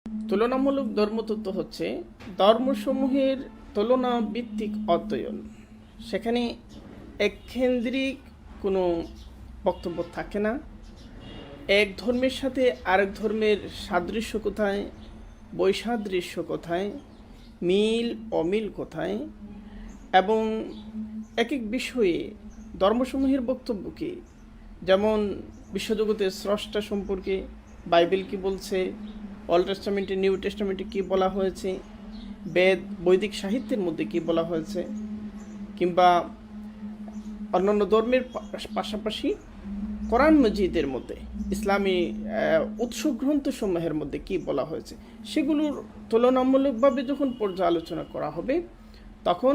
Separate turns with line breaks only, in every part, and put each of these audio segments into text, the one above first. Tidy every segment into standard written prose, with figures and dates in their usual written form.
তুলনামূলক ধর্মতত্ত্ব হচ্ছে ধর্মসমূহের তুলনা ভিত্তিক অধ্যয়ন। সেখানে এককেন্দ্রিক কোনো বক্তব্য থাকে না। এক ধর্মের সাথে আরেক ধর্মের সাদৃশ্য কোথায়, বৈসাদৃশ্য কোথায়, মিল অমিল কোথায়, এবং এক এক বিষয়ে ধর্মসমূহের বক্তব্য কী। যেমন বিশ্বজগতের স্রষ্টা সম্পর্কে বাইবেল কি বলছে, ওল্ড টেস্টামেন্টে নিউ টেস্টামেন্টে কী বলা হয়েছে, বৈদিক সাহিত্যের মধ্যে কী বলা হয়েছে, কিংবা অন্যান্য ধর্মের পাশাপাশি কোরআন মজিদের মধ্যে ইসলামী উৎস গ্রন্থসমূহের মধ্যে কী বলা হয়েছে, সেগুলোর তুলনামূলকভাবে যখন পর্যালোচনা করা হবে তখন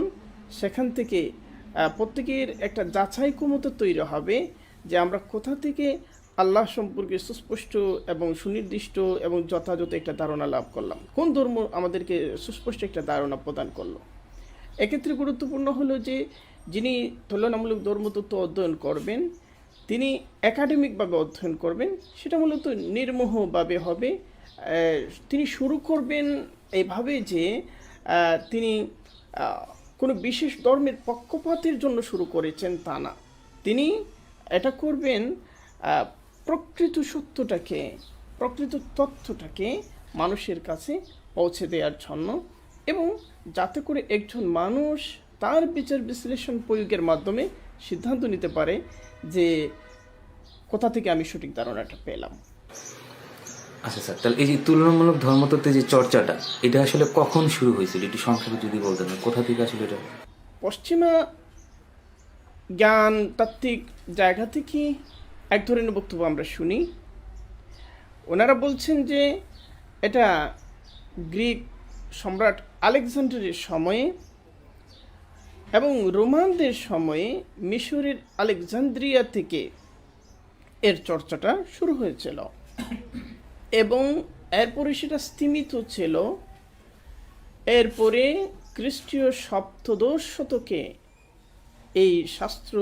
সেখান থেকে প্রত্যেকের একটা যাচাই ক্ষমতা তৈরি হবে যে আমরা কোথা থেকে আল্লাহ সম্পর্কে সুস্পষ্ট এবং সুনির্দিষ্ট এবং যথাযথ একটা ধারণা লাভ করলাম, কোন ধর্ম আমাদেরকে সুস্পষ্ট একটা ধারণা প্রদান করলো। এক্ষেত্রে গুরুত্বপূর্ণ হলো যে যিনি তুলনামূলক ধর্মতত্ত্ব অধ্যয়ন করবেন তিনি একাডেমিকভাবে অধ্যয়ন করবেন, সেটা মূলত নির্মোহভাবে হবে। তিনি শুরু করবেন এইভাবে যে তিনি কোনো বিশেষ ধর্মের পক্ষপাতের জন্য শুরু করেছেন তা না, তিনি এটা করবেন প্রকৃত সত্যটাকে, প্রকৃত তথ্যটাকে মানুষের কাছে পৌঁছে দেওয়ার জন্য, এবং যাতে করে একজন মানুষ তার বিচার বিশ্লেষণ প্রয়োগের মাধ্যমে সিদ্ধান্ত নিতে পারে যে কোথা থেকে আমি সঠিক ধারণাটা পেলাম।
আচ্ছা স্যার, তাহলে এই যে তুলনামূলক ধর্মতত্ত্বের যে চর্চাটা, এটা আসলে কখন শুরু হয়েছিল একটু সংক্ষেপে যদি বলতেন, কোথা থেকে আসলে এটা?
পশ্চিমা জ্ঞান তাত্ত্বিক জায়গা থেকে এক ধরনের বক্তব্য আমরা শুনি। ওনারা বলছেন যে এটা গ্রিক সম্রাট আলেকজান্ডারের সময়ে এবং রোমানদের সময়ে মিশরের আলেকজান্দ্রিয়া থেকে এর চর্চাটা শুরু হয়েছিল এবং এরপরে সেটা স্তীমিত ছিল। এরপরে খ্রিস্টীয় সপ্তদশ শতকে এই শাস্ত্র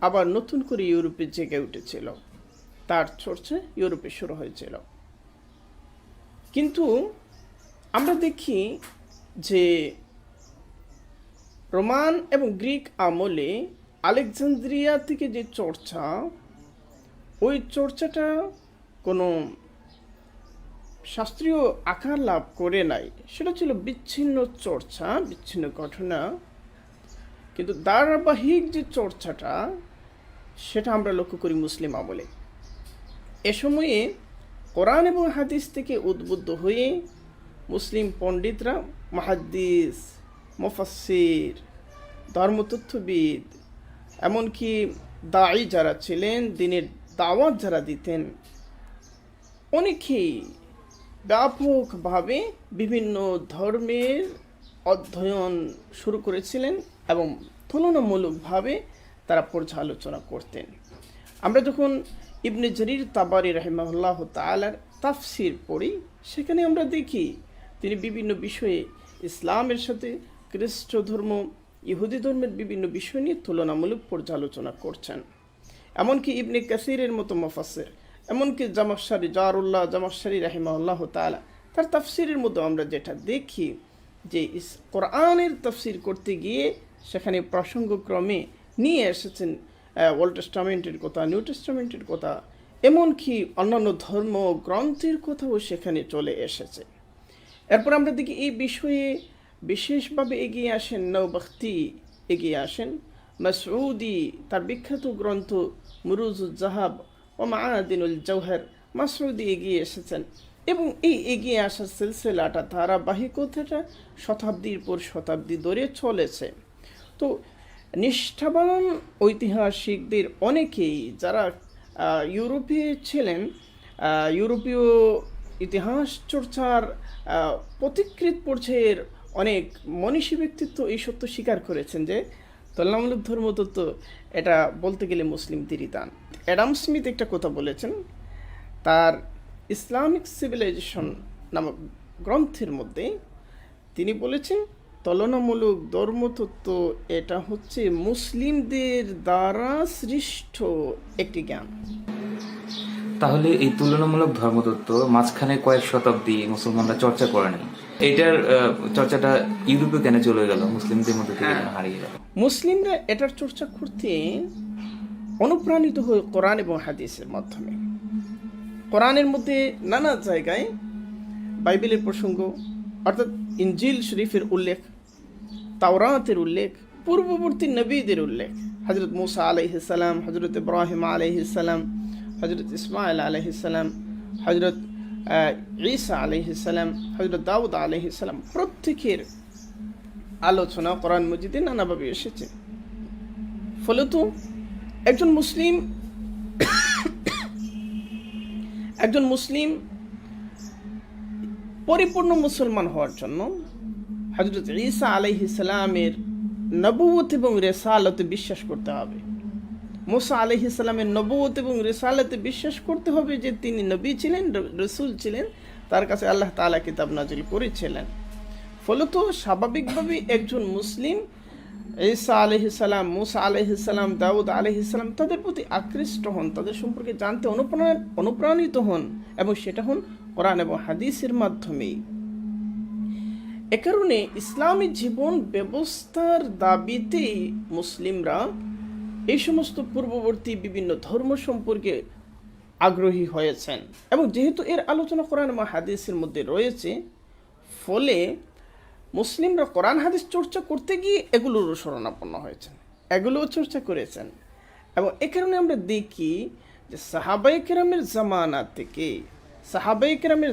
আবার নতুন করে ইউরোপে জেগে উঠেছিল, তার চর্চা ইউরোপে শুরু হয়েছিল। কিন্তু আমরা দেখি যে রোমান এবং গ্রিক আমলে আলেকজান্দ্রিয়া থেকে যে চর্চা, ওই চর্চাটা কোনো শাস্ত্রীয় আকার লাভ করে নাই, সেটা ছিল বিচ্ছিন্ন চর্চা, বিচ্ছিন্ন ঘটনা। কিন্তু ধারাবাহিক যে চর্চাটা সেটা আমরা লক্ষ্য করি মুসলিম আমলে। এ সময়ে কোরআন এবং হাদিস থেকে উদ্বুদ্ধ হয়ে মুসলিম পণ্ডিতরা, মুহাদ্দিস, মুফাসসির, ধর্মতত্ত্ববিদ, এমনকি দাঈ যারা ছিলেন, দিনের দাওয়াত যারা দিতেন, অনেকেই ব্যাপকভাবে বিভিন্ন ধর্মের অধ্যয়ন শুরু করেছিলেন এবং তুলনামূলকভাবে তারা পর্যালোচনা করতেন। আমরা যখন ইবনে জারির তাবারি রাহিমাহুল্লাহ তাআলার তাফসির পড়ি, সেখানে আমরা দেখি তিনি বিভিন্ন বিষয়ে ইসলামের সাথে খ্রিস্ট ধর্ম, ইহুদি ধর্মের বিভিন্ন বিষয় নিয়ে তুলনামূলক পর্যালোচনা করছেন। এমনকি ইবনে কাসিরের মতো মুফাসসির, এমনকি জামাখশারি জারুল্লাহ জামাখশারি রাহিমাহুল্লাহ তাআলা তার তাফসিরের মধ্যে আমরা যেটা দেখি যে কোরআনের তাফসির করতে গিয়ে সেখানে প্রসঙ্গক্রমে নিয়ে এসেছেন ওল্ড টেস্টামেন্টের কথা, নিউ টেস্টামেন্টের কথা, এমনকি অন্যান্য ধর্ম গ্রন্থের কথাও সেখানে চলে এসেছে। এরপর আমরা দেখি এই বিষয়ে বিশেষভাবে এগিয়ে আসেন নওবখতি, এগিয়ে আসেন মাসউদি, তার বিখ্যাত গ্রন্থ মুরুজুজ জাহাব ও মাআদিনুল জওহর, মাসউদি এগিয়ে এসেছেন। এবং এই এগিয়ে আসার সিলসিলাটা, ধারাবাহিকতাটা শতাব্দীর পর শতাব্দী ধরে চলেছে। তো নিষ্ঠাবান ঐতিহাসিকদের অনেকেই যারা ইউরোপে ছিলেন, ইউরোপীয় ইতিহাস চর্চার পথিকৃৎ পর্যায়ের অনেক মনীষী ব্যক্তিত্ব এই সত্য স্বীকার করেছেন যে তুলনামূলক ধর্মতত্ত্ব এটা বলতে গেলে মুসলিমদেরই দান। অ্যাডাম স্মিথ একটা কথা বলেছেন তার ইসলামিক সিভিলাইজেশন নামক গ্রন্থের মধ্যে। তিনি বলেছেন তুলনামূলক ধর্মতত্ত্ব এটা হচ্ছে মুসলিমদের দ্বারা সৃষ্ট একটি জ্ঞান।
তাহলে এই তুলনামূলক ধর্মতত্ত্ব মাঝখানে কয়েক শতাব্দী মুসলমানরা চর্চা করে নাই, এটার চর্চাটা ইউরোপে কেন চলে গেল, মুসলিমদের মধ্যে থেকে কেন হারিয়ে গেল?
মুসলিমরা এটার চর্চা করতে অনুপ্রাণিত হয় কোরআন এবং হাদিসের মাধ্যমে। কোরআনের মধ্যে নানা জায়গায় বাইবেলের প্রসঙ্গ, অর্থাৎ ইনজিল শরীফের উল্লেখ, তাওরাতের উল্লেখ, পূর্ববর্তী নবীদের উল্লেখ, হজরত মুসা আলাইহিস সালাম, হজরত ইব্রাহিম আলাইহিস সালাম, হজরত ইসমাইল আলাইহিস সালাম, হজরত ঈসা আলাইহিস সালাম, হজরত দাউদ আলাইহিস সালাম, প্রত্যেকের আলোচনা কোরআন মজিদে নানাভাবে এসেছে। ফলত একজন মুসলিম পরিপূর্ণ মুসলমান হওয়ার জন্য হযরত ঈসা আলাইহিস সালামের নবুয়ত এবং রিসালাতে বিশ্বাস করতে হবে। মুসা আলাইহিস সালামের নবুয়ত এবং রিসালাতে বিশ্বাস করতে হবে যে তিনি নবী ছিলেন, রাসূল ছিলেন, তার কাছে আল্লাহ তাআলা কিতাব নাজিল করেছিলেন। ফলত স্বাভাবিকভাবেই একজন মুসলিম ঈসা আলাইহিস সালাম, মুসা আলাইহিস সালাম, দাউদ আলাইহিস সালাম তাদের প্রতি আকৃষ্ট হন, তাদের সম্পর্কে জানতে অনুপ্রাণিত হন, এবং সেটা হন কোরআন এবং হাদিসের মাধ্যমেই। এ কারণে ইসলামী জীবন ব্যবস্থার দাবিতেই মুসলিমরা এই সমস্ত পূর্ববর্তী বিভিন্ন ধর্ম সম্পর্কে আগ্রহী হয়েছেন, এবং যেহেতু এর আলোচনা কোরআন এবং হাদিসের মধ্যে রয়েছে, ফলে মুসলিমরা কোরআন হাদিস চর্চা করতে গিয়ে এগুলোরও শরণাপন্ন হয়েছেন, এগুলোও চর্চা করেছেন। এবং এ কারণে আমরা দেখি যে সাহাবায়ে কেরামের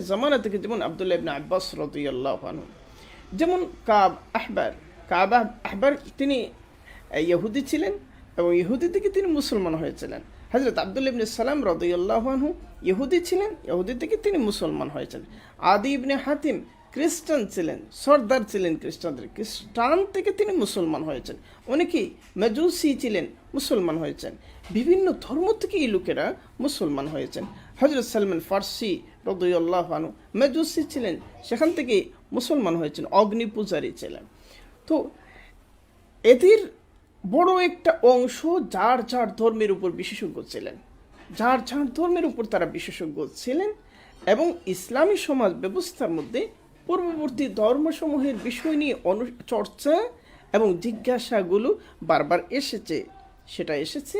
জামানা থেকে যেমন আব্দুল্লাহ ইবনে আব্বাস রাদিয়াল্লাহু আনহু, যেমন কাব আহবার তিনি ইহুদি ছিলেন এবং ইহুদি থেকে তিনি মুসলমান হয়েছিলেন। হযরত আব্দুল্লাহ ইবনে সালাম রাদিয়াল্লাহু আনহু ইহুদি ছিলেন, ইহুদি থেকে তিনি মুসলমান হয়েছেন। আদি ইবনে হাতিম খ্রিস্টান ছিলেন, সর্দার ছিলেন খ্রিস্টানদের, খ্রিস্টান থেকে তিনি মুসলমান হয়েছেন। অনেকেই মেজুসি ছিলেন, মুসলমান হয়েছেন। বিভিন্ন ধর্ম থেকে এই লোকেরা মুসলমান হয়েছেন। হযরত সালমান ফার্সি রাদিয়াল্লাহু আনহু মেজুসি ছিলেন, সেখান থেকে মুসলমান হয়েছেন, অগ্নি পূজারী ছিলেন। তো এদের বড় একটা অংশ যার যার ধর্মের উপর বিশেষজ্ঞ ছিলেন, যার যার ধর্মের উপর তারা বিশেষজ্ঞ ছিলেন, এবং ইসলামী সমাজ ব্যবস্থার মধ্যে পূর্ববর্তী ধর্মসমূহের বিষয় নিয়ে চর্চা এবং জিজ্ঞাসাগুলো বারবার এসেছে। সেটা এসেছে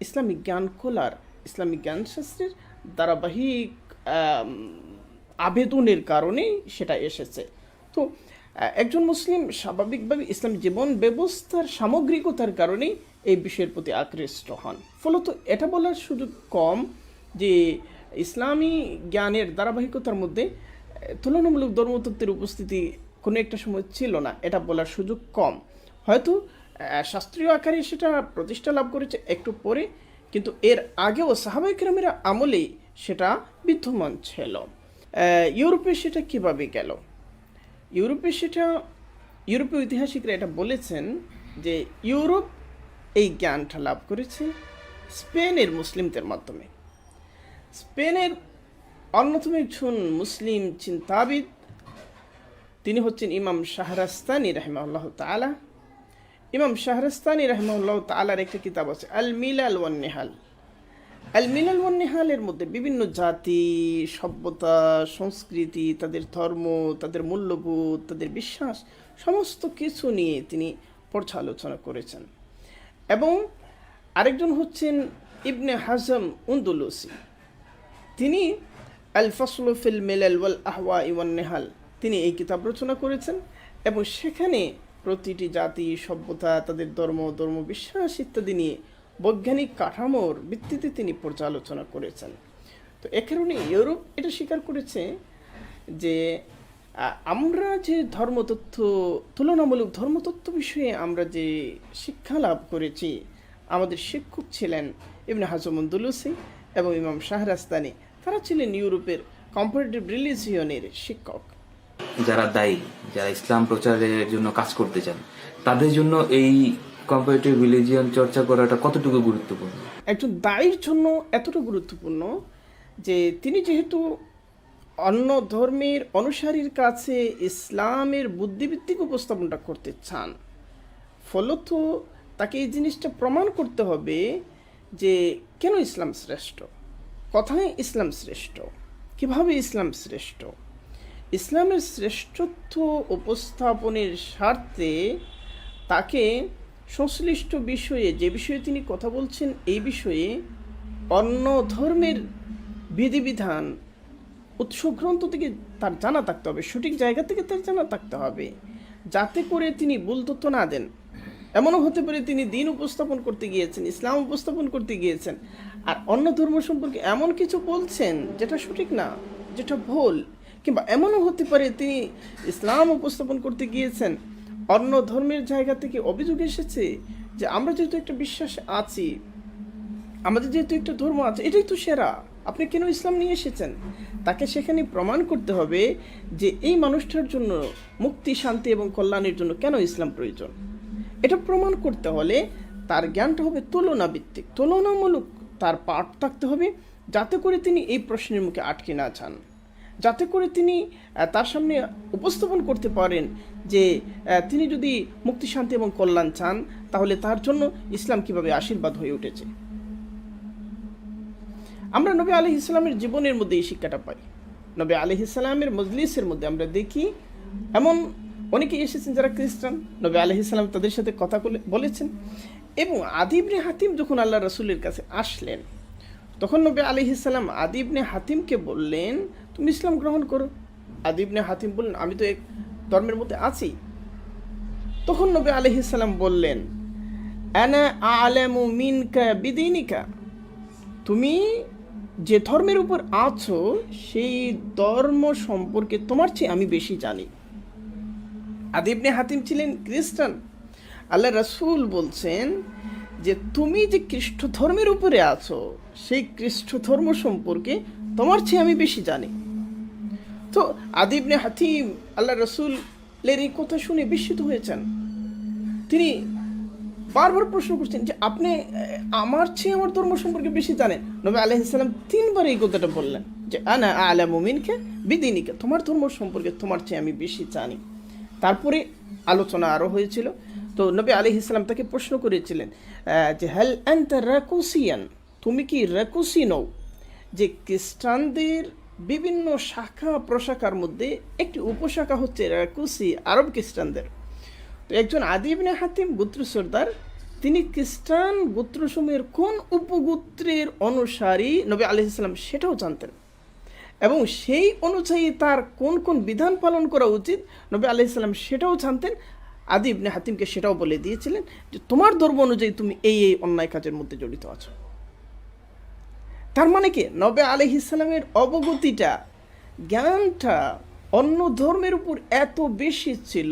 ইসলামিক ইসলামিক জ্ঞানশাস্ত্রের ধারাবাহিক আবেদনের কারণেই সেটা এসেছে। তো একজন মুসলিম স্বাভাবিকভাবে ইসলামী জীবন ব্যবস্থার সামগ্রিকতার কারণেই এই বিষয়ের প্রতি আকৃষ্ট হন। ফলত এটা বলার সুযোগ কম যে ইসলামী জ্ঞানের ধারাবাহিকতার মধ্যে তুলনামূলক ধর্মতত্ত্বের উপস্থিতি কোনো একটা সময় ছিল না, এটা বলার সুযোগ কম। হয়তো শাস্ত্রীয় আকারে সেটা প্রতিষ্ঠা লাভ করেছে একটু পরে, কিন্তু এর আগেও সাহাবায়ে কেরামের আমলেই সেটা বিদ্যমান ছিল। ইউরোপে সেটা কীভাবে গেল? ইউরোপীয় ঐতিহাসিকরা এটা বলেছেন যে ইউরোপ এই জ্ঞানটা লাভ করেছে স্পেনের মুসলিমদের মাধ্যমে। স্পেনের অন্যতম একজন মুসলিম চিন্তাবিদ তিনি হচ্ছেন ইমাম শাহরাস্তানি রাহিমাহুল্লাহ তাআলা। ইমাম শাহরাস্তানি রাহিমাহুল্লাহ তাআলার একটা কিতাব আছে আল মিলাল ওয়ান নিহালের মধ্যে বিভিন্ন জাতি, সভ্যতা, সংস্কৃতি, তাদের ধর্ম, তাদের মূল্যবোধ, তাদের বিশ্বাস সমস্ত কিছু নিয়ে তিনি পর্যালোচনা করেছেন। এবং আরেকজন হচ্ছেন ইবনে হাজম উন্দুলুসি, তিনি আল ফাসলু ফিল মিলাল ওয়াল আহওয়া ওয়ান নিহাল তিনি এই কিতাব রচনা করেছেন, এবং সেখানে প্রতিটি জাতি, সভ্যতা, তাদের ধর্ম বিশ্বাস ইত্যাদি নিয়ে বৈজ্ঞানিক কাঠামোর ভিত্তিতে তিনি পর্যালোচনা করেছেন। তো এ কারণে ইউরোপ এটা স্বীকার করেছে যে আমরা যে তুলনামূলক ধর্মতত্ত্ব বিষয়ে আমরা যে শিক্ষা লাভ করেছি, আমাদের শিক্ষক ছিলেন ইবনে হাজম আন্দলুসি এবং ইমাম শাহরাস্তানি, তারা ছিলেন ইউরোপের কম্পারেটিভ রিলিজিয়নের শিক্ষক।
যারা দায়ী, যারা ইসলাম প্রচারের জন্য কাজ করতে চান, তাদের জন্য এই কম্পারেটিভ রিলিজিয়ন চর্চা করাটা কতটুকু গুরুত্বপূর্ণ?
একজন দায়ীর জন্য এতটা গুরুত্বপূর্ণ যে তিনি যেহেতু অন্য ধর্মের অনুসারীর কাছে ইসলামের বুদ্ধিভিত্তিক উপস্থাপনটা করতে চান, ফলত তাকে এই জিনিসটা প্রমাণ করতে হবে যে কেন ইসলাম শ্রেষ্ঠ, কথায় ইসলাম শ্রেষ্ঠ। কিভাবে ইসলাম শ্রেষ্ঠ? ইসলামের শ্রেষ্ঠত্ব উপস্থাপনের স্বার্থে তাকে সংশ্লিষ্ট বিষয়ে, যে বিষয়ে তিনি কথা বলছেন এই বিষয়ে অন্য ধর্মের বিধিবিধান উৎস গ্রন্থ থেকে তার জানা থাকতে হবে, সঠিক জায়গা থেকে তার জানা থাকতে হবে, যাতে করে তিনি ভুল তথ্য না দেন। এমনও হতে পারে তিনি দিন উপস্থাপন করতে গিয়েছেন, ইসলাম উপস্থাপন করতে গিয়েছেন, আর অন্য ধর্ম সম্পর্কে এমন কিছু বলছেন যেটা সঠিক না, যেটা ভুল। কিংবা এমনও হতে পারে তিনি ইসলাম উপস্থাপন করতে গিয়েছেন, অন্য ধর্মের জায়গা থেকে অভিযোগ এসেছে যে আমরা যেহেতু একটা বিশ্বাস আছি, আমাদের যেহেতু একটা ধর্ম আছে, এটাই তো সেরা, আপনি কেন ইসলাম নিয়ে এসেছেন? তাকে সেখানে প্রমাণ করতে হবে যে এই মানুষটার জন্য মুক্তি, শান্তি এবং কল্যাণের জন্য কেন ইসলাম প্রয়োজন। এটা প্রমাণ করতে হলে তার জ্ঞানটা হবে তুলনাভিত্তিক, তুলনামূলক তার পাঠ থাকতে হবে, যাতে করে তিনি এই প্রশ্নের মুখে আটকে না যান, যাতে করে তিনি তার সামনে উপস্থাপন করতে পারেন যে তিনি যদি মুক্তি, শান্তি এবং কল্যাণ চান, তাহলে তার জন্য ইসলাম কিভাবে আশীর্বাদ হয়ে উঠেছে। আমরা নবী আলাইহিস সালামের জীবনের মধ্যে এই শিক্ষাটা পাই। নবী আলাইহিস সালামের মজলিসের মধ্যে আমরা দেখি এমন অনেকে এসেছেন যারা খ্রিস্টান, নবী আলাইহিস সালাম তাদের সাথে কথা বলেছেন। এবং আদী ইবনে হাতিম যখন আল্লাহ রাসূলের কাছে আসলেন, তখন নবী আলাইহিস সালাম আদী ইবনে হাতিমকে বললেন, তুমি ইসলাম গ্রহণ করো। আদী ইবনে হাতিম বললেন, আমি তো এক ধর্মের মধ্যে আছি। তখন নবী আলাইহিস সালাম বললেন, আনা আ'লামু মিনকা বিদীনিকা, তুমি যে ধর্মের উপর আছো সেই ধর্ম সম্পর্কে তোমার চেয়ে আমি বেশি জানি। আদী ইবনে হাতিম ছিলেন খ্রিস্টান। আল্লাহ রাসূল বলছেন যে তুমি যে খ্রিস্ট ধর্মের উপরে আছো সেই খ্রিস্ট ধর্ম সম্পর্কে তোমার চেয়ে আমি বেশি জানি। তো আদী ইবনে হাতিম আল্লাহ রাসূলের এই কথা শুনে বিস্মিত হয়েছেন। তিনি বারবার প্রশ্ন করছেন যে আপনি আমার চেয়ে আমার ধর্ম সম্পর্কে বেশি জানেন। নবী আলাইহিস সালাম 3 বার এই কথাটা বললেন যে আনা আ'লামু মিনকা বিদীনিকা, তোমার ধর্ম সম্পর্কে তোমার চেয়ে আমি বেশি জানি। তারপরে আলোচনা আরও হয়েছিল। তো নবী আলাইহিস সালাম তাকে প্রশ্ন করেছিলেন যে হাল আনতা রাকুসিয়ান, তুমি কি রাকুসি নও? যে খ্রিস্টানদের বিভিন্ন শাখা প্রশাখার মধ্যে একটি উপশাখা হচ্ছে রাকুসি, আরব খ্রিস্টানদের। তো একজন আদী ইবনে হাতিম গোত্র সর্দার, তিনি খ্রিস্টান গোত্রসমূহের কোন উপগোত্রের অনুসারী নবী আলাইহিস সালাম সেটাও জানতেন, এবং সেই অনুযায়ী তার কোন কোন বিধান পালন করা উচিত নবী আলাইহিস সালাম সেটাও জানতেন। আদী ইবনে হাতিমকে সেটাও বলে দিয়েছিলেন যে তোমার ধর্ম অনুযায়ী তুমি এই এই অন্যায় কাজের মধ্যে জড়িত আছো। তার মানে কি, নবী আলাইহিস সালামের অবগতিটা, জ্ঞানটা অন্য ধর্মের উপর এত বেশি ছিল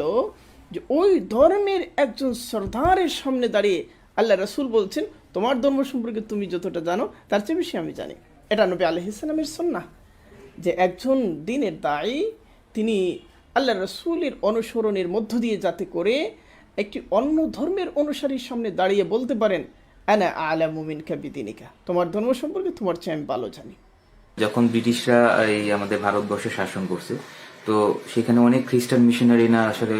যে ওই ধর্মের একজন সর্দারের সামনে দাঁড়িয়ে আল্লাহ রাসূল বলছেন তোমার ধর্ম সম্পর্কে তুমি যতটা জানো তার চেয়ে বেশি আমি জানি। এটা নবী আলাইহিস সালামের সুন্নাহ যে একজন দ্বীনের দায়ী তিনি আল্লাহ রাসূলের অনুসরণের মধ্য দিয়ে যাতে করে একটি অন্য ধর্মের অনুসারীর সামনে দাঁড়িয়ে বলতে পারেন আনা আ'লামু মিনকা বিদীনিকা, তোমার ধর্ম সম্পর্কে তোমার চেয়ে আমি ভালো জানি।
যখন ব্রিটিশরা এই আমাদের ভারতবর্ষে শাসন করছে, তো সেখানে অনেক খ্রিস্টান মিশনারিরা আসলে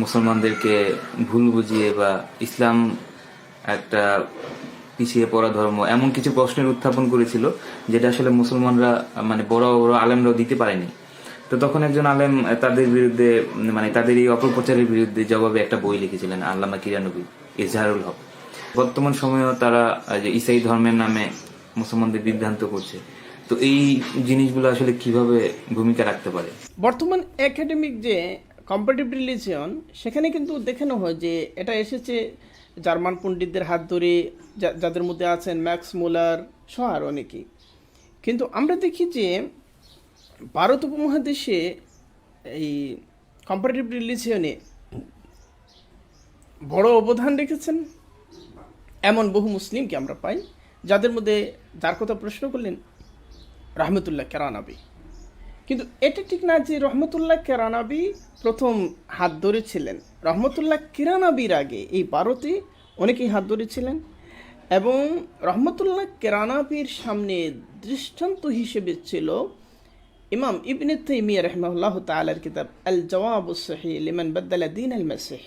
মুসলমানদেরকে ভুল বুঝিয়ে বা ইসলাম একটা পিছিয়ে পড়া ধর্ম এমন কিছু প্রশ্নের উত্থাপন করেছিল যেটা আসলে মুসলমানরা মানে বড় বড় আলেমরাও দিতে পারেনি। তো তখন একজন আলেম তাদের বিরুদ্ধে মানে তাদের এই অপপ্রচারের বিরুদ্ধে জবাবে একটা বই লিখেছিলেন, আল্লামা কিরানবী ইজহারুল হক। বর্তমান সময়েও তারা যে ইসাই ধর্মের নামে মুসলমানদের বিভ্রান্ত করছে, তো এই জিনিসগুলো আসলে কিভাবে ভূমিকা রাখতে পারে?
বর্তমান একাডেমিক যে কম্পারেটিভ রিলিজিয়ন, সেখানে কিন্তু দেখানো হয় যে এটা এসেছে জার্মান পণ্ডিতদের হাত ধরে, যাদের মধ্যে আছেন ম্যাক্স মুলার সহ আর অনেকেই। কিন্তু আমরা দেখি যে ভারত উপমহাদেশে এই কম্পারেটিভ রিলিজিয়নে বড় অবদান রেখেছেন এমন বহু মুসলিমকে আমরা পাই, যাদের মধ্যে যার কথা প্রশ্ন করলেন রহমতুল্লাহ কেরানাবী। কিন্তু এটা ঠিক না যে রহমতুল্লাহ কেরানাবী প্রথম হাত ধরেছিলেন। রহমতুল্লাহ কেরানাবীর আগে এই ভারতে অনেকেই হাত ধরেছিলেন, এবং রহমতুল্লাহ কেরানাবীর সামনে দৃষ্টান্ত হিসেবে ছিল ইমাম ইবনে তাইমিয়া রাহিমাহুল্লাহ তাআলার কিতাব আল জওয়াবুস সহিহ লিমান বাদদালা দীন আল মাসিহ।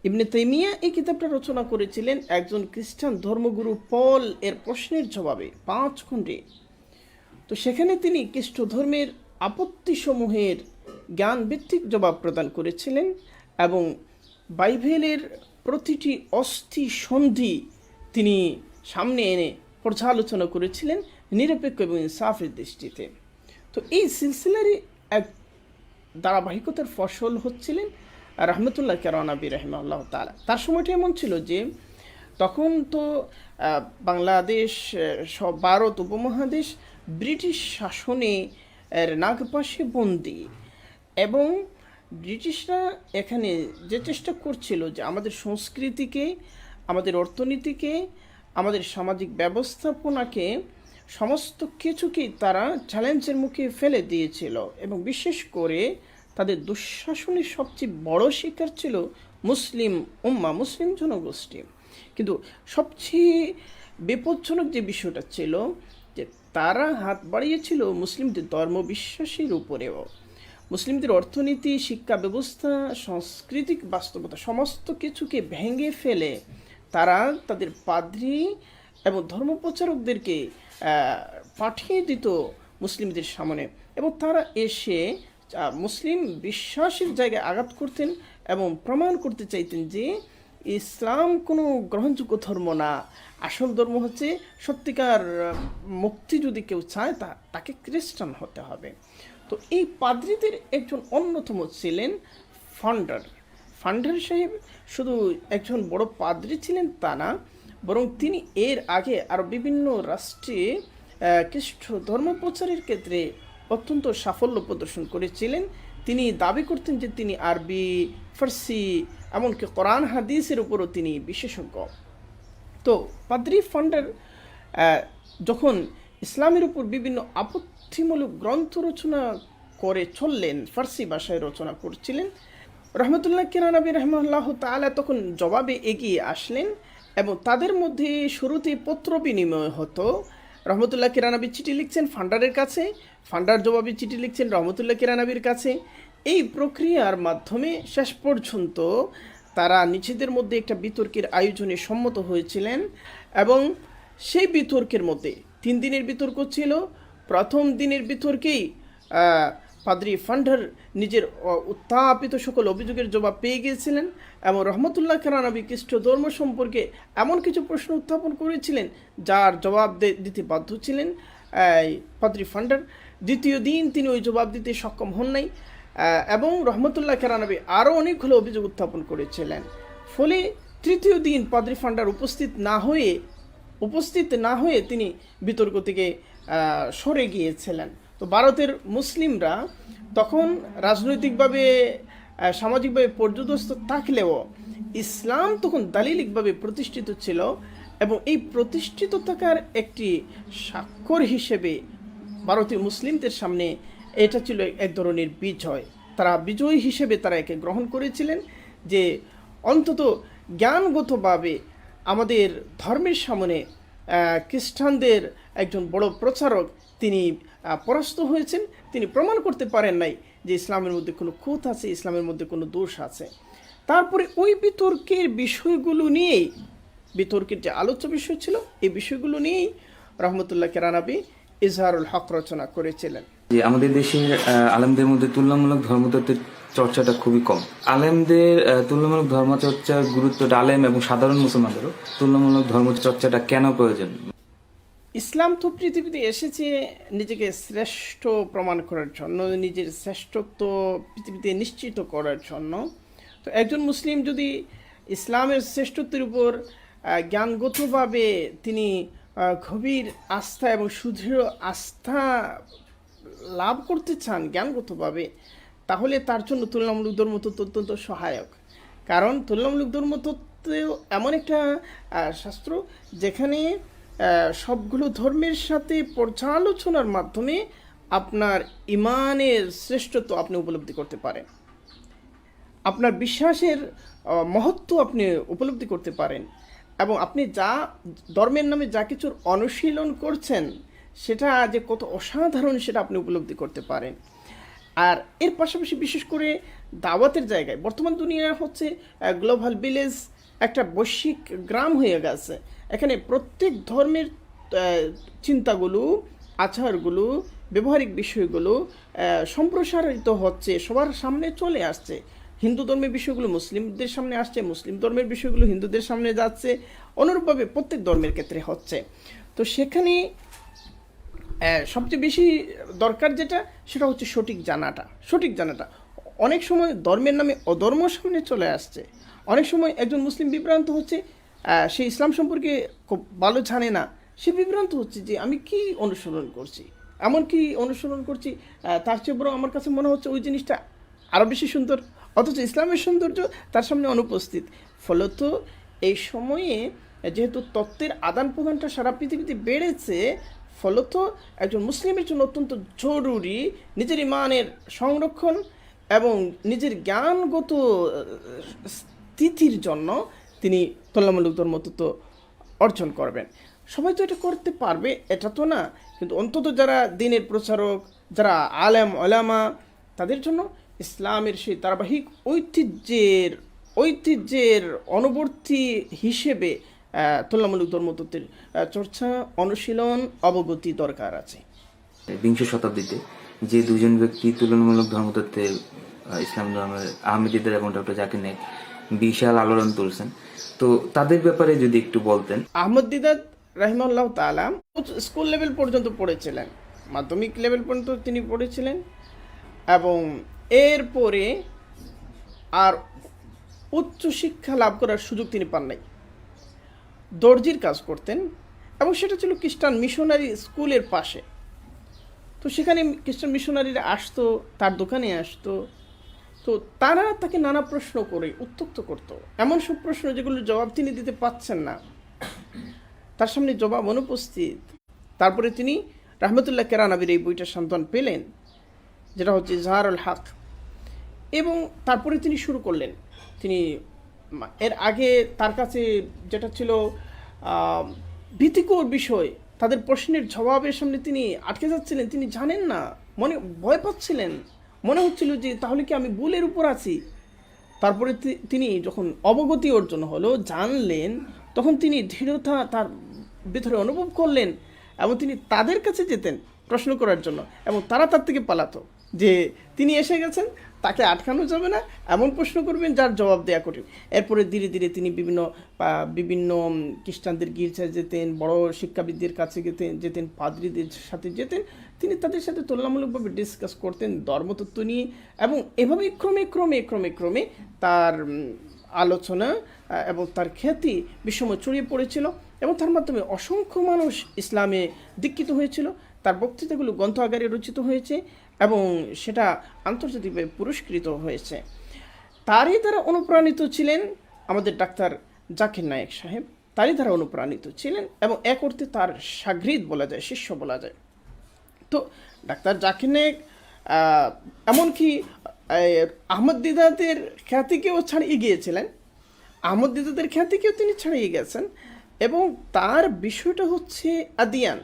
ইবনে তাইমিয়া এই কিতাবটা রচনা করেছিলেন একজন খ্রিস্টান ধর্মগুরু পল এর প্রশ্নের জবাবে 5 খণ্ডে তো সেখানে তিনি খ্রিস্ট ধর্মের আপত্তিসমূহের জ্ঞানভিত্তিক জবাব প্রদান করেছিলেন এবং বাইবেলের প্রতিটি অস্থি সন্ধি তিনি সামনে এনে পর্যালোচনা করেছিলেন নিরপেক্ষ এবং ইনসাফের দৃষ্টিতে। তো এই সিলসিলারই এক ধারাবাহিকতার ফসল হচ্ছিলেন রহমতুল্লাহ কেরানবী রাহিমাহুল্লাহ তাআলা। তার সময়টা এমন ছিল যে তখন তো বাংলাদেশ সব ভারত উপমহাদেশ ব্রিটিশ শাসনে নাগপাশে বন্দী, এবং ব্রিটিশরা এখানে যে চেষ্টা করছিল যে আমাদের সংস্কৃতিকে, আমাদের অর্থনীতিকে, আমাদের সামাজিক ব্যবস্থাপনাকে, সমস্ত কিছুকেই তারা চ্যালেঞ্জের মুখে ফেলে দিয়েছিল, এবং বিশেষ করে তাদের দুঃশাসনের সবচেয়ে বড় শিকার ছিল মুসলিম উম্মা, মুসলিম জনগোষ্ঠী। কিন্তু সবচেয়ে বিপজ্জনক যে বিষয়টা ছিল যে তারা হাত বাড়িয়েছিল মুসলিমদের ধর্মবিশ্বাসের উপরেও। মুসলিমদের অর্থনীতি, শিক্ষা ব্যবস্থা, সাংস্কৃতিক বাস্তবতা সমস্ত কিছুকে ভেঙে ফেলে তারা তাদের পাদ্রী এবং ধর্মপ্রচারকদেরকে পাঠিয়ে দিত মুসলিমদের সামনে, এবং তারা এসে মুসলিম বিশ্বাসের জায়গায় আঘাত করতেন এবং প্রমাণ করতে চাইতেন যে ইসলাম কোনো গ্রহণযোগ্য ধর্ম না, আসল ধর্ম হচ্ছে সত্যিকার মুক্তি যদি কেউ চায় তাকে খ্রিস্টান হতে হবে। তো এই পাদ্রীদের একজন অন্যতম ছিলেন ফান্ডার সাহেব। শুধু একজন বড় পাদ্রী ছিলেন তা না, বরং তিনি এর আগে আরও বিভিন্ন রাষ্ট্রে খ্রিস্ট ধর্ম প্রচারের ক্ষেত্রে অত্যন্ত সাফল্য প্রদর্শন করেছিলেন। তিনি দাবি করতেন যে তিনি আরবি, ফার্সি, এমনকি কোরআন হাদিসের উপরও তিনি বিশেষজ্ঞ। তো পাদ্রী ফান্ডার যখন ইসলামের উপর বিভিন্ন আপত্তিমূলক গ্রন্থ রচনা করে চললেন, ফার্সি ভাষায় রচনা করছিলেন, রহমতুল্লাহ কেরানবী রাহিমাহুল্লাহ তাআলা তখন জবাবে এগিয়ে আসলেন, এবং তাদের মধ্যে শুরুতে পত্র বিনিময় হতো। রহমতুল্লাহ কেরানবী চিঠি লিখছেন ফান্ডারের কাছে, ফান্ডার জবাবে চিঠি লিখছেন রহমতুল্লাহ কেরানবীর কাছে। এই প্রক্রিয়ার মাধ্যমে শেষ পর্যন্ত তারা নিজেদের মধ্যে একটা বিতর্কের আয়োজনে সম্মত হয়েছিলেন, এবং সেই বিতর্কের মধ্যে 3 দিনের বিতর্ক ছিল। প্রথম দিনের বিতর্কেই পাদ্রী ফান্ডার নিজের উত্থাপিত সকল অভিযোগের জবাব পেয়ে গিয়েছিলেন, এবং রহমতুল্লাহ কেরানবী খ্রিস্ট ধর্ম সম্পর্কে এমন কিছু প্রশ্ন উত্থাপন করেছিলেন যার জবাব দিতে বাধ্য ছিলেন পাদ্রী ফান্ডার। দ্বিতীয় দিন তিনি ওই জবাব দিতে সক্ষম হন নাই, এবং রহমতুল্লাহ কেরানবী আরও অনেকগুলো অভিযোগ উত্থাপন করেছিলেন। ফলে তৃতীয় দিন পাদ্রী ফান্ডার উপস্থিত না হয়ে তিনি বিতর্ক থেকে সরে গিয়েছিলেন। তো ভারতের মুসলিমরা তখন রাজনৈতিকভাবে, সামাজিকভাবে পর্যদস্ত থাকলেও ইসলাম তখন দালিলিকভাবে প্রতিষ্ঠিত ছিল, এবং এই প্রতিষ্ঠিত থাকার একটি স্বাক্ষর হিসেবে ভারতীয় মুসলিমদের সামনে এটা ছিল এক ধরনের বিজয়। তারা বিজয় হিসেবে তারা একে গ্রহণ করেছিলেন যে অন্তত জ্ঞানগতভাবে আমাদের ধর্মের সামনে খ্রিস্টানদের একজন বড় প্রচারক তিনি পরাস্ত হয়েছেন, তিনি প্রমাণ করতে পারেন নাই যে ইসলামের মধ্যে কোনো খুঁত আছে, ইসলামের মধ্যে কোনো দোষ আছে। তারপরে ওই বিতর্কের বিষয়গুলো নিয়েই, বিতর্কের যে আলোচ্য বিষয় ছিল এই বিষয়গুলো নিয়েই রহমতুল্লাহ কেরানবী ইজহারুল হক রচনা করেছিলেন।
যে আমাদের দেশের আলেমদের মধ্যে তুলনামূলক ধর্মতত্ত্বের চর্চাটা খুবই কম। আলেমদের তুলনামূলক ধর্মচর্চার গুরুত্বটা আলেম এবং সাধারণ মুসলমানদেরও তুলনামূলক ধর্মচর্চাটা কেন প্রয়োজন?
ইসলাম তো পৃথিবীতে এসেছে নিজেকে শ্রেষ্ঠ প্রমাণ করার জন্য, নিজের শ্রেষ্ঠত্ব পৃথিবীতে নিশ্চিত করার জন্য। তো একজন মুসলিম যদি ইসলামের শ্রেষ্ঠত্বের উপর জ্ঞানগতভাবে তিনি গভীর আস্থা এবং সুদৃঢ় আস্থা লাভ করতে চান জ্ঞানগতভাবে, তাহলে তার জন্য তুলনামূলক ধর্মতত্ত্ব অত্যন্ত সহায়ক। কারণ তুলনামূলক ধর্মতত্ত্ব এমন একটা শাস্ত্র যেখানে সবগুলো ধর্মের সাথে পর্যালোচনার মাধ্যমে আপনার ইমানের শ্রেষ্ঠত্ব আপনি উপলব্ধি করতে পারেন, আপনার বিশ্বাসের মহত্ব আপনি উপলব্ধি করতে পারেন, এবং আপনি যা ধর্মের নামে যা কিছুর অনুশীলন করছেন সেটা যে কত অসাধারণ সেটা আপনি উপলব্ধি করতে পারেন। আর এর পাশাপাশি বিশেষ করে দাওয়াতের জায়গায় বর্তমান দুনিয়া হচ্ছে গ্লোবাল ভিলেজ, একটা বৈশ্বিক গ্রাম হয়ে গেছে। এখানে প্রত্যেক ধর্মের চিন্তাগুলো আচারগুলো, ব্যবহারিক বিষয়গুলো সম্প্রসারিত হচ্ছে, সবার সামনে চলে আসছে। হিন্দু ধর্মের বিষয়গুলো মুসলিমদের সামনে আসছে, মুসলিম ধর্মের বিষয়গুলো হিন্দুদের সামনে যাচ্ছে, অনুরূপভাবে প্রত্যেক ধর্মের ক্ষেত্রে হচ্ছে। তো সেখানে সবচেয়ে বেশি দরকার যেটা, সেটা হচ্ছে সঠিক জানাটা। অনেক সময় ধর্মের নামে অধর্ম সামনে চলে আসছে। অনেক সময় একজন মুসলিম বিভ্রান্ত হচ্ছে, সে ইসলাম সম্পর্কে খুব ভালো জানে না, সে বিভ্রান্ত হচ্ছে যে আমি কি অনুসরণ করছি, এমন কি অনুসরণ করছি তার চেয়ে বরং আমার কাছে মনে হচ্ছে ওই জিনিসটা আরও বেশি সুন্দর, অথচ ইসলামের সৌন্দর্য তার সামনে অনুপস্থিত। ফলত এই সময়ে যেহেতু তত্ত্বের আদান প্রদানটা সারা পৃথিবীতে বেড়েছে, ফলত একজন মুসলিমের জন্য অত্যন্ত জরুরি নিজের ইমানের সংরক্ষণ এবং নিজের জ্ঞানগত স্থিতির জন্য তিনি তুলনামূলক ধর্মতত্ত্ব অর্জন করবেন। সবাই তো এটা করতে পারবে এটা তো না, কিন্তু অন্তত যারা দ্বীনের প্রচারক, যারা আলেম ওলামা, তাদের জন্য ইসলামের সেই ধারাবাহিক ঐতিহ্যের অনুবর্তী হিসেবে তুলনামূলক ধর্মতত্ত্বের চর্চা, অনুশীলন, অবগতি দরকার আছে।
বিংশ শতাব্দীতে যে দুজন ব্যক্তি তুলনামূলক ধর্মতত্ত্বে ইসলাম ধর্মের আহমেদিদের এবং ডক্টর জাকির নায়েক বিশাল আলোড়ন তুলছেন, তো তাদের ব্যাপারে যদি একটু বলতেন।
আহমদ দিদাত রাহিমাহুল্লাহ তাআলা স্কুল লেভেল পর্যন্ত পড়েছিলেন, মাধ্যমিক লেভেল পর্যন্ত তিনি পড়েছিলেন, এবং এরপরে আর উচ্চ শিক্ষা লাভ করার সুযোগ তিনি পান নাই। দর্জির কাজ করতেন, এবং সেটা ছিল খ্রিস্টান মিশনারি স্কুলের পাশে। তো সেখানে খ্রিস্টান মিশনারিরা আসতো, তার দোকানে আসতো। তো তারা তাকে নানা প্রশ্ন করে উত্ত্যক্ত করতো, এমন সব প্রশ্ন যেগুলোর জবাব তিনি দিতে পাচ্ছেন না, তার সামনে জবাব অনুপস্থিত। তারপরে তিনি রাহমাতুল্লাহ কেরানাবির এই বইটার সন্ধান পেলেন, যেটা হচ্ছে ইজহারুল হক, এবং তারপরে তিনি শুরু করলেন। তিনি এর আগে তার কাছে যেটা ছিল ভীতিকর বিষয়, তাদের প্রশ্নের জবাবের সামনে তিনি আটকে যাচ্ছিলেন, তিনি জানেন না, মনে ভয় পাচ্ছিলেন, মনে হচ্ছিল যে তাহলে কি আমি ভুলের উপর আছি। তারপরে তিনি যখন অবগতি অর্জন হলো, জানলেন, তখন তিনি দৃঢ়তা তার ভিতরে অনুভব করলেন, এবং তিনি তাদের কাছে যেতেন প্রশ্ন করার জন্য, এবং তারা তার থেকে পালাতো যে তিনি এসে গেছেন, তাকে আটকানো যাবে না, এমন প্রশ্ন করবেন যার জবাব দেওয়া কঠিন। এরপরে ধীরে ধীরে তিনি বিভিন্ন খ্রিস্টানদের গির্জায় যেতেন, বড় শিক্ষাবিদদের কাছে যেতেন, পাদ্রীদের সাথে যেতেন, তিনি তাদের সাথে তুলনামূলকভাবে ডিসকাস করতেন ধর্মতত্ত্ব নিয়ে, এবং এভাবে ক্রমে ক্রমে ক্রমে ক্রমে তার আলোচনা এবং তার খ্যাতি বিশ্বময় ছড়িয়ে পড়েছিল, এবং তার মাধ্যমে অসংখ্য মানুষ ইসলামে দীক্ষিত হয়েছিল। তার বক্তৃতাগুলো গ্রন্থ আকারে রচিত হয়েছে, এবং সেটা আন্তর্জাতিকভাবে পুরস্কৃত হয়েছে। তারই দ্বারা অনুপ্রাণিত ছিলেন আমাদের ডাক্তার জাকির নায়েক সাহেব, তারই দ্বারা অনুপ্রাণিত ছিলেন, এবং এক অর্থে তার সাগরিদ বলা যায়, শিষ্য বলা যায়। তো ডাক্তার জাকির নায়েক এমনকি আহমদ দিদাতের খ্যাতিকেও ছাড়িয়ে গিয়েছিলেন, আহমদ দিদাতের খ্যাতিকেও তিনি ছাড়িয়ে গেছেন, এবং তার বিষয়টা হচ্ছে আদিয়ান,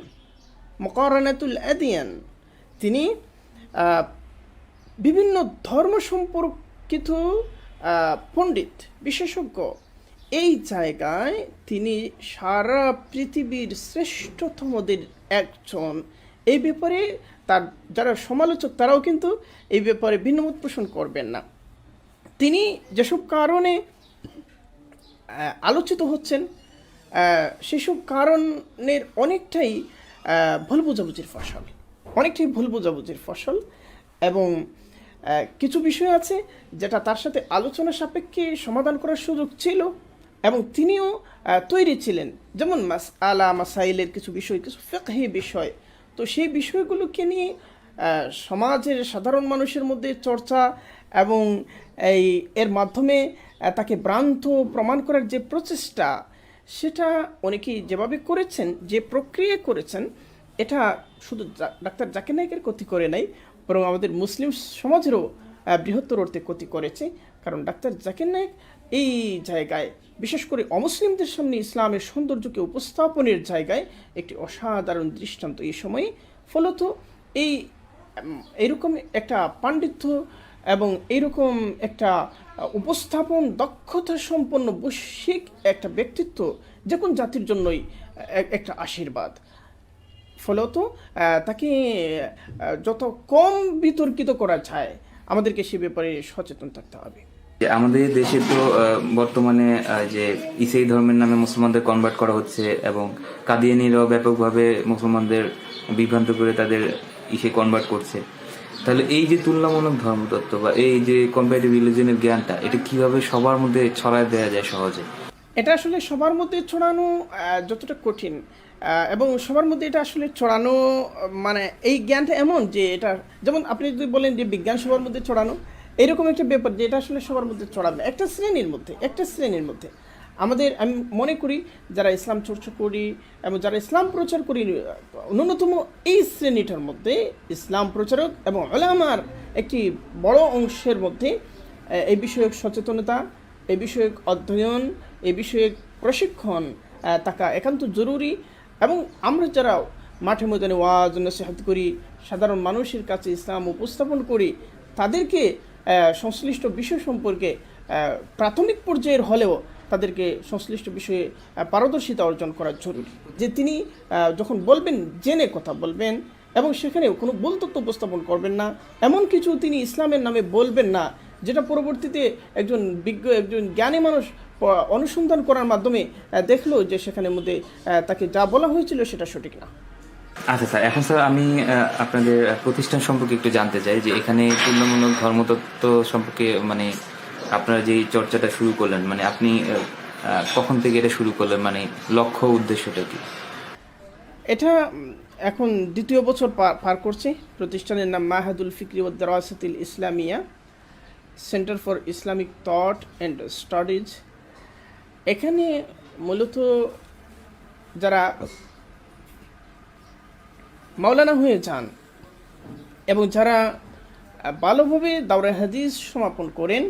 মুকারানাতুল আদিয়ান। তিনি বিভিন্ন ধর্ম সম্পর্কিত পণ্ডিত, বিশেষজ্ঞ, এই জায়গায় তিনি সারা পৃথিবীর শ্রেষ্ঠতমদের একজন। এই ব্যাপারে তার যারা সমালোচক তারাও কিন্তু এই ব্যাপারে ভিন্নমত পোষণ করবেন না। তিনি যেসব কারণে আলোচিত হচ্ছেন, সেসব কারণের অনেকটাই ভুল বোঝাবুঝির ফসল, এবং কিছু বিষয় আছে যেটা তার সাথে আলোচনা সাপেক্ষে সমাধান করার সুযোগ ছিল, এবং তিনিও তৈরি ছিলেন, যেমন মাসাইলের কিছু বিষয়, কিছু ফিকহি বিষয়। তো সেই বিষয়গুলোকে নিয়ে সমাজের সাধারণ মানুষের মধ্যে চর্চা, এবং এর মাধ্যমে তাকে ভ্রান্ত প্রমাণ করার যে প্রচেষ্টা, সেটা অনেকেই যেভাবে করেছেন, যে প্রক্রিয়া করেছেন, এটা শুধু ডাক্তার জাকির নায়েকের ক্ষতি করে নাই, বরং আমাদের মুসলিম সমাজেরও বৃহত্তর অর্থে ক্ষতি করেছে। কারণ ডাক্তার জাকির নায়েক এই জায়গায়, বিশেষ করে অমুসলিমদের সামনে ইসলামের সৌন্দর্যকে উপস্থাপনের জায়গায় একটি অসাধারণ দৃষ্টান্ত এই সময়ে। ফলত এইরকম একটা পাণ্ডিত্য এবং এইরকম একটা উপস্থাপন দক্ষতা সম্পন্ন বৈশ্বিক একটা ব্যক্তিত্ব যে কোন জাতির জন্যই একটা আশীর্বাদ। ফলত তাকে যত কম বিতর্কিত করা যায় আমাদেরকে সে ব্যাপারে সচেতন থাকতে হবে।
যে আমাদের দেশে তো বর্তমানে যে ইসাই ধর্মের নামে মুসলমানদের কনভার্ট করা হচ্ছে এবং কাদিয়ানিরাও ব্যাপকভাবে মুসলমানদের বিভ্রান্ত করে তাদের ইসে কনভার্ট করছে। তাহলে এই যে তুলনামূলক ধর্মতত্ত্ব বা এই যে কম্পারেটিভ রিলিজনের জ্ঞানটা, এটা কিভাবে সবার মধ্যে ছড়ায় দেওয়া যায় সহজে?
এটা আসলে সবার মধ্যে ছড়ানো যতটা কঠিন, এবং সবার মধ্যে এটা আসলে ছড়ানো মানে এই জ্ঞানটা এমন যে এটা, যেমন আপনি যদি বলেন যে বিজ্ঞান সবার মধ্যে ছড়ানো, এরকম একটা ব্যাপার যে এটা আসলে সবার মধ্যে ছড়াবে একটা শ্রেণীর মধ্যে। আমি মনে করি যারা ইসলাম চর্চা করি এবং যারা ইসলাম প্রচার করি, ন্যূনতম এই শ্রেণীটার মধ্যে ইসলাম প্রচারক এবং উলামার একটি বড় অংশের মধ্যে এই বিষয়ক সচেতনতা, এই বিষয়ক অধ্যয়ন, এই বিষয়ক প্রশিক্ষণ থাকা একান্ত জরুরি। এবং আমরা যারা মাঠে ময়দানে ওয়াজ নসিহত করি, সাধারণ মানুষের কাছে ইসলাম উপস্থাপন করি, তাদেরকে সংশ্লিষ্ট বিষয় সম্পর্কে প্রাথমিক পর্যায়ের হলেও তাদেরকে সংশ্লিষ্ট বিষয়ে পারদর্শিতা অর্জন করা জরুরি। যে তিনি যখন বলবেন জেনে কথা বলবেন এবং সেখানে কোনো ভুল তথ্য উপস্থাপন করবেন না, এমন কিছু তিনি ইসলামের নামে বলবেন না যেটা পরবর্তীতে একজন জ্ঞানী মানুষ অনুসন্ধান করার মাধ্যমে দেখলো যে সেখানের মধ্যে তাকে যা বলা হয়েছিল সেটা সঠিক না।
আচ্ছা স্যার, এখন স্যার আমি আপনাদের প্রতিষ্ঠান সম্পর্কে একটু জানতে চাই যে এখানে তুলনামূলক ধর্মতত্ত্ব সম্পর্কে মানে আপনারা যে চর্চাটা শুরু করলেন, মানে আপনি কখন থেকে এটা শুরু করলেন, মানে লক্ষ্য উদ্দেশ্যটা কি?
এটা এখন 2য় বছর পার করছে। প্রতিষ্ঠানের নাম Mahadul Fikri Wad Darasatil Islamia, center for Islamic thought and studies. এখানে মূলত যারা মাওলানা হয়ে যান এবং যারা ভালোভাবে দাওরায়ে হাদিস সমাপন করেন,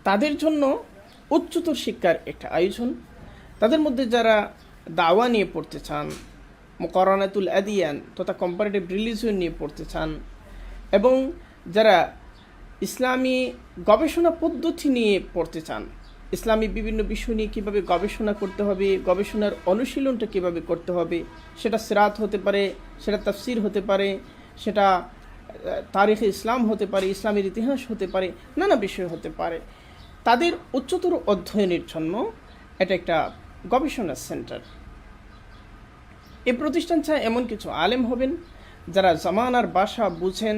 তাদের জন্য উচ্চতর শিক্ষার একটা আয়োজন। তাদের মধ্যে যারা দাওয়া নিয়ে পড়তে চান, মুকারানাতুল আদিয়ান তথা কম্পারেটিভ রিলিজিয়ন নিয়ে পড়তে চান, এবং যারা ইসলামী গবেষণা পদ্ধতি নিয়ে পড়তে চান, ইসলামী বিভিন্ন বিষয় নিয়ে কীভাবে গবেষণা করতে হবে, গবেষণার অনুশীলনটা কীভাবে করতে হবে, সেটা সিরাত হতে পারে, সেটা তাফসির হতে পারে, সেটা তারিখে ইসলাম হতে পারে, ইসলামের ইতিহাস হতে পারে, নানা বিষয় হতে পারে, তাদের উচ্চতর অধ্যয়নের জন্য এটা একটা গবেষণা সেন্টার। এই প্রতিষ্ঠান চায় এমন কিছু আলেম হবেন যারা জামানার ভাষা বুঝেন,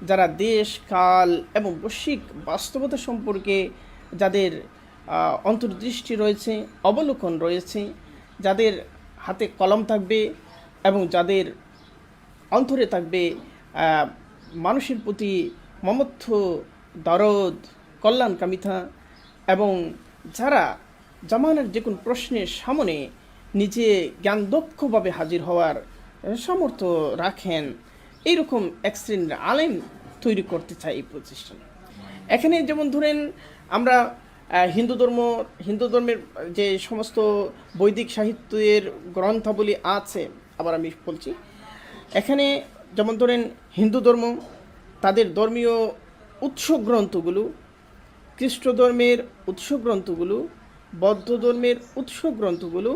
যারা দেশ কাল এবং বৈশ্বিক বাস্তবতা সম্পর্কে যাদের অন্তর্দৃষ্টি রয়েছে, অবলোকন রয়েছে, যাদের হাতে কলম থাকবে এবং যাদের অন্তরে থাকবে মানুষের প্রতি মমত্ব, দরদ, কল্যাণকামিতা, এবং যারা জামানার যে কোনো প্রশ্নের সামনে নিজে জ্ঞানদক্ষভাবে হাজির হওয়ার সামর্থ্য রাখেন, এইরকম এক শ্রেণীর আলেম তৈরি করতে চাই এই প্রতিষ্ঠান। এখানে যেমন ধরেন আমরা হিন্দু ধর্মের যে সমস্ত বৈদিক সাহিত্যের গ্রন্থাবলী আছে, আবার আমি বলছি, এখানে যেমন ধরেন হিন্দু ধর্ম তাদের ধর্মীয় উৎস গ্রন্থগুলো, খ্রিস্ট ধর্মের উৎস গ্রন্থগুলো, বৌদ্ধ ধর্মের উৎস গ্রন্থগুলো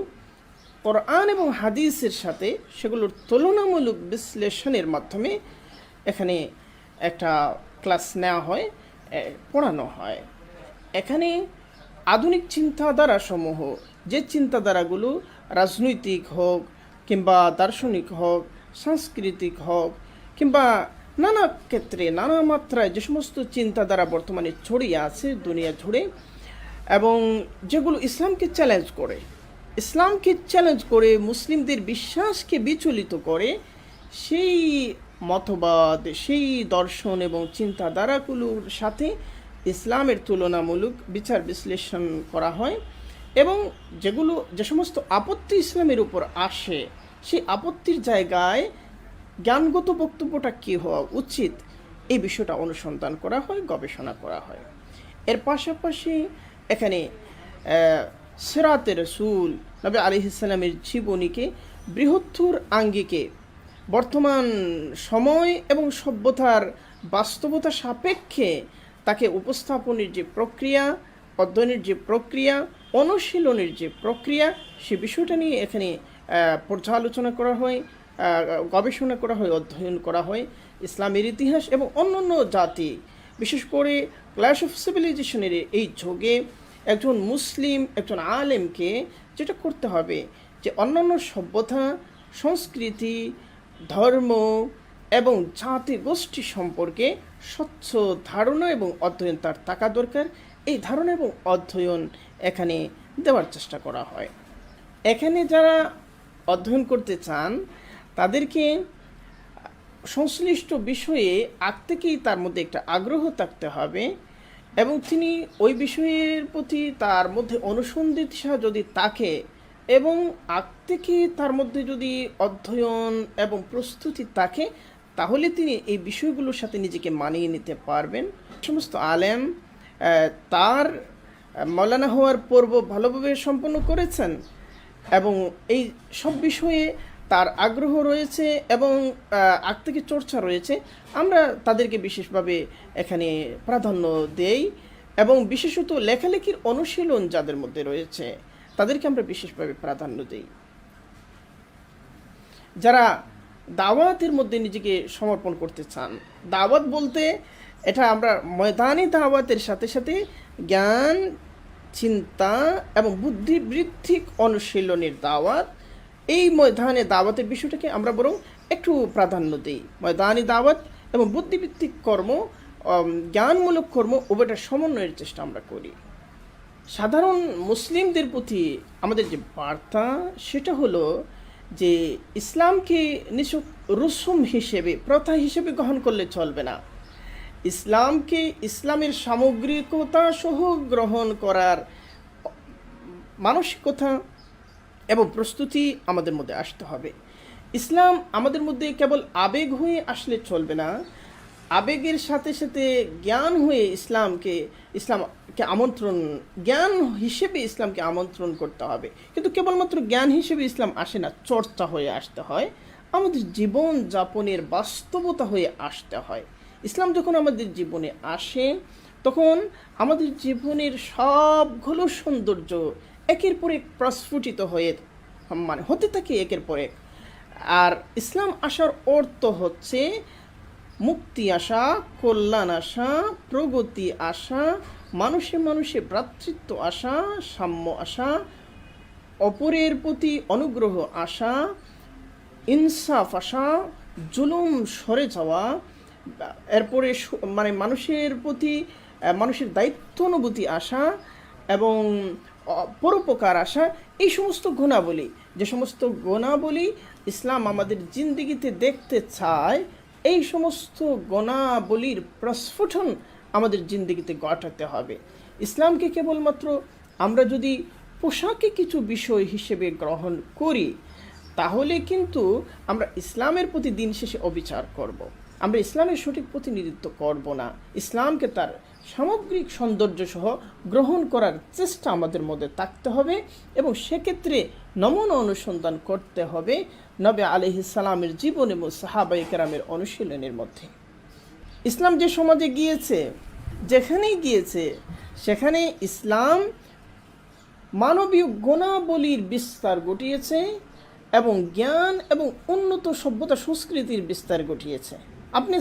কোরআন এবং হাদিসের সাথে সেগুলোর তুলনামূলক বিশ্লেষণের মাধ্যমে এখানে একটা ক্লাস নেওয়া হয়, পড়ানো হয়। এখানে আধুনিক চিন্তাধারা সমূহ, যে চিন্তাধারাগুলো রাজনৈতিক হোক কিংবা দার্শনিক হোক, সাংস্কৃতিক হোক কিংবা নানা ক্ষেত্রে নানা মাত্রায় যে সমস্ত চিন্তাধারা বর্তমানে ছড়িয়ে আছে দুনিয়া জুড়ে, এবং যেগুলো ইসলামকে চ্যালেঞ্জ করে মুসলিমদের বিশ্বাসকে বিচলিত করে, সেই মতবাদ, সেই দর্শন এবং চিন্তাধারাগুলোর সাথে ইসলামের তুলনামূলক বিচার বিশ্লেষণ করা হয়, এবং যে সমস্ত আপত্তি ইসলামের উপর আসে, সেই আপত্তির জায়গায় জ্ঞানগত বক্তব্যটা কী হওয়া উচিত, এই বিষয়টা অনুসন্ধান করা হয়, গবেষণা করা হয়। এর পাশাপাশি এখানে সিরাতে রাসূল নবী আলাইহিস সালামের জীবনীকে বৃহত্তর আঙ্গিকে বর্তমান সময় এবং সভ্যতার বাস্তবতা সাপেক্ষে তাকে উপস্থাপনের যে প্রক্রিয়া, অধ্যয়নের যে প্রক্রিয়া, অনুশীলনের যে প্রক্রিয়া, সে বিষয়টা নিয়ে এখানে পর্যালোচনা করা হয়, গবেষণা করা হয়, অধ্যয়ন করা হয় ইসলামের ইতিহাস এবং অন্যান্য জাতি, বিশেষ করে ক্ল্যাশ অফ সিভিলাইজেশনের এই যুগে একজন মুসলিম, একজন আলেমকে যেটা করতে হবে যে অন্যান্য সভ্যতা, সংস্কৃতি, ধর্ম এবং জাতি গোষ্ঠী সম্পর্কে স্বচ্ছ ধারণা এবং অধ্যয়ন তার থাকা দরকার। এই ধারণা এবং অধ্যয়ন এখানে দেওয়ার চেষ্টা করা হয়। এখানে যারা অধ্যয়ন করতে চান তাদেরকে সংশ্লিষ্ট বিষয়ে আগ থেকেই তার মধ্যে একটা আগ্রহ থাকতে হবে এবং তিনি ওই বিষয়ের প্রতি তার মধ্যে অনুসন্ধিৎসা যদি থাকে এবং আগ থেকে তার মধ্যে যদি অধ্যয়ন এবং প্রস্তুতি থাকে, তাহলে তিনি এই বিষয়গুলোর সাথে নিজেকে মানিয়ে নিতে পারবেন। সমস্ত আলেম তার মৌলানা হওয়ার পর্ব ভালোভাবে সম্পন্ন করেছেন এবং এই সব বিষয়ে তার আগ্রহ রয়েছে এবং আগ থেকে চর্চা রয়েছে। আমরা তাদেরকে বিশেষভাবে এখানে প্রাধান্য দেই এবং বিশেষত লেখালেখির অনুশীলন যাদের মধ্যে রয়েছে তাদেরকে আমরা বিশেষভাবে প্রাধান্য দেই। যারা দাওয়াতের মধ্যে নিজেকে সমর্পণ করতে চান, দাওয়াত বলতে এটা আমরা ময়দানি দাওয়াতের সাথে সাথে জ্ঞান, চিন্তা এবং বুদ্ধিবৃত্তিক অনুশীলনের দাওয়াত, এই ময়দানে দাওয়াতের বিষয়টাকে আমরা বরং একটু প্রাধান্য দিই। ময়দানি দাওয়াত এবং বুদ্ধিবৃত্তিক কর্ম, জ্ঞানমূলক কর্ম উভয়টার সমন্বয়ের চেষ্টা আমরা করি। সাধারণ মুসলিমদের প্রতি আমাদের যে বার্তা সেটা হলো যে ইসলামকে নিছক রসুম হিসেবে, প্রথা হিসেবে গ্রহণ করলে চলবে না। ইসলামকে ইসলামের সামগ্রিকতা সহ গ্রহণ করার মানসিকতা এবং প্রস্তুতি আমাদের মধ্যে আসতে হবে। ইসলাম আমাদের মধ্যে কেবল আবেগ হয়ে আসলে চলবে না, আবেগের সাথে সাথে জ্ঞান হয়ে ইসলামকে আমন্ত্রণ, জ্ঞান হিসেবে ইসলামকে আমন্ত্রণ করতে হবে। কিন্তু কেবলমাত্র জ্ঞান হিসেবে ইসলাম আসে না, চর্চা হয়ে আসতে হয়, আমাদের জীবন যাপনের বাস্তবতা হয়ে আসতে হয়। ইসলাম যখন আমাদের জীবনে আসে তখন আমাদের জীবনের সবগুলো সৌন্দর্য একের পর এক প্রস্ফুটিত হতে থাকে একের পর এক। আর ইসলাম আসার অর্থ হচ্ছে মুক্তি আসা, কল্যাণ আসা, প্রগতি আসা, মানুষে মানুষে ভ্রাতৃত্ব আসা, সাম্য আসা, অপরের প্রতি অনুগ্রহ আসা, ইনসাফ আসা, জুলুম সরে যাওয়া, এরপরে মানুষের প্রতি মানুষের দায়িত্ব অনুভূতি আসা এবং পরোপকার আসা। এই সমস্ত গুণাবলী, যে সমস্ত গুণাবলী ইসলাম আমাদের জিন্দেগিতে দেখতে চায়, এই সমস্ত গুণাবলীর প্রস্ফুটন আমাদের জিন্দেগিতে ঘটাতে হবে। ইসলামকে কেবলমাত্র আমরা যদি পোশাকে কিছু বিষয় হিসেবে গ্রহণ করি তাহলে কিন্তু আমরা ইসলামের প্রতি দিন শেষে অবিচার করব। আমরা ইসলামের সঠিক প্রতিনিধিত্ব করব না। ইসলামকে তার সামগ্রিক সৌন্দর্য সহ গ্রহণ করার চেষ্টা আমাদের মধ্যে থাকতে হবে এবং সেক্ষেত্রে নমুনা অনুসন্ধান করতে হবে নবী আলাইহিস সালামের জীবন এবং সাহাবায়ে কেরামের অনুশীলনের মধ্যে। ইসলাম যে সমাজে গিয়েছে, যেখানেই গিয়েছে সেখানে ইসলাম মানবীয় গুণাবলীর বিস্তার ঘটিয়েছে এবং জ্ঞান এবং উন্নত সভ্যতা সংস্কৃতির বিস্তার ঘটিয়েছে। আপনি